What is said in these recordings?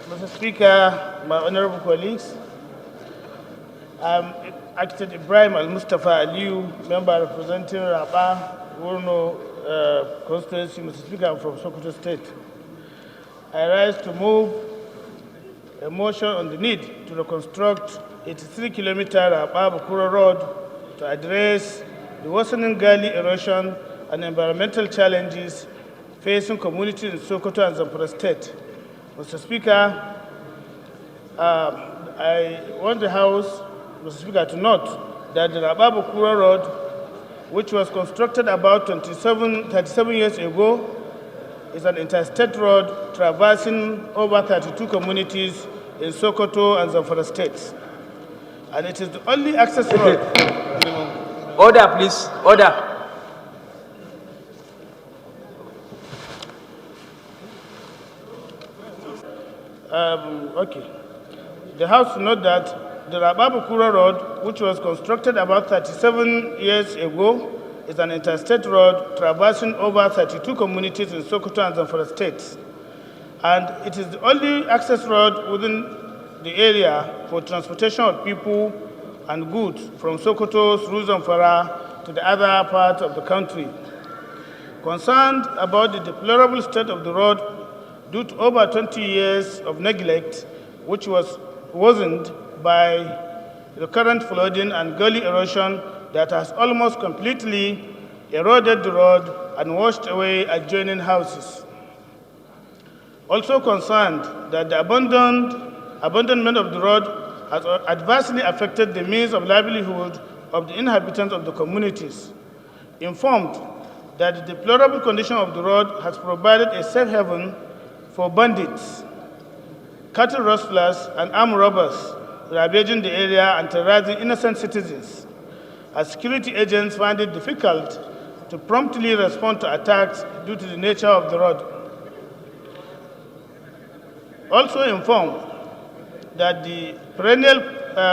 Mr. Speaker, my honorable colleagues, I'm Aliyu Ibrahim Almustapha Aliyu, member representing Raba, Wurno constituency. Mr. Speaker, I'm from Sokoto State. I rise to move a motion on the need to reconstruct 83-kilometer Raba-Bukura Road to address the worsening gully erosion and environmental challenges facing communities in Sokoto and Zamfara State. Mr. Speaker, I want the House, Mr. Speaker, to note that the Raba-Bukura Road, which was constructed about 37 years ago, is an interstate road traversing over 32 communities in Sokoto and Zamfara states. And it is the only access road. Order, please. Order. Okay. The House note that the Raba-Bukura Road, which was constructed about 37 years ago, is an interstate road traversing over 32 communities in Sokoto and Zamfara states. And it is the only access road within the area for transportation of people and goods from Sokoto through Zamfara to the other parts of the country. Concerned about the deplorable state of the road due to over 20 years of neglect, which was worsened by the current flooding and gully erosion that has almost completely eroded the road and washed away adjoining houses. Also concerned that the abandonment of the road has adversely affected the means of livelihood of the inhabitants of the communities. Informed that the deplorable condition of the road has provided a safe haven for bandits, cattle rustlers, and armed robbers ravaging the area and terrorizing innocent citizens, as security agents find it difficult to promptly respond to attacks due to the nature of the road. Also informed that the perennial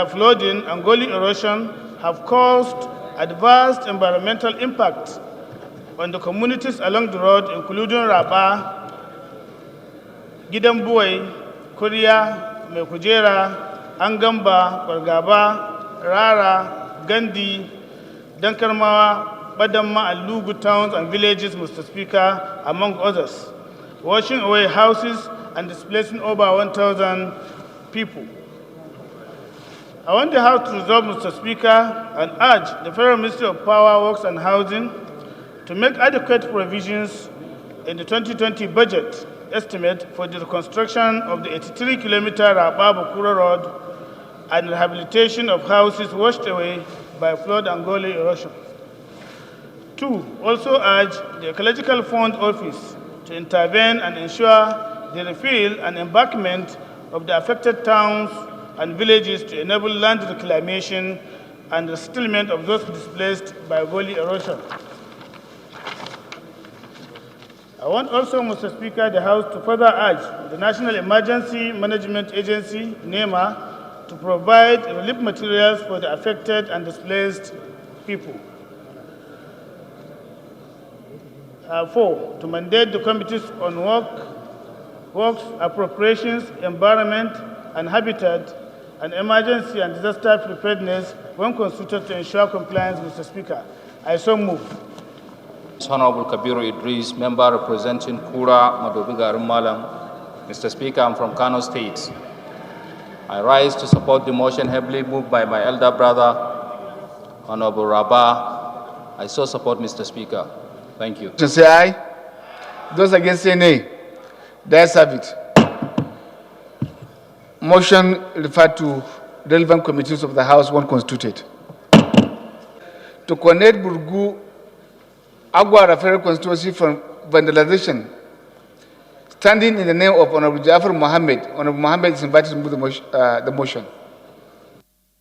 flooding and gully erosion have caused adverse environmental impact on the communities along the road, including Raba, Gidan Buwai, Kuriya, Mai Kujera, Angamba, Bargaba, Rara, Gandi, Dankarmawa, Badamma, and Lugu towns and villages, Mr. Speaker, among others, washing away houses and displacing over 1,000 people. I want the House to resolve, Mr. Speaker, and urge the Federal Ministry of Power, Works and Housing to make adequate provisions in the 2020 budget estimate for the reconstruction of the 83-kilometer Raba-Bukura Road and rehabilitation of houses washed away by flood and gully erosion. 2, also urge the Ecological Fund Office to intervene and ensure the refill and embankment of the affected towns and villages to enable land reclamation and the settlement of those displaced by gully erosion. I want also, Mr. Speaker, the House to further urge the National Emergency Management Agency, NEMA, to provide relief materials for the affected and displaced people. 4, to mandate the committees on works, appropriations, environment, and habitat, and emergency and disaster preparedness when constituted to ensure compliance, Mr. Speaker. I so move. Honorable Kabiru Idris, member representing Kura, Madobiga Malam. Mr. Speaker, I'm from Kano State. I rise to support the motion heavily moved by my elder brother, Honorable Rabah. I so support, Mr. Speaker. Thank you. To say aye. Those against say nay. The ayes have it. Motion referred to relevant committees of the House when constituted. To connect Burgu Agua Referral Constituency from vandalization, standing in the name of Honorable Jafar Mohammed, Honorable Mohammed is invited to move the motion.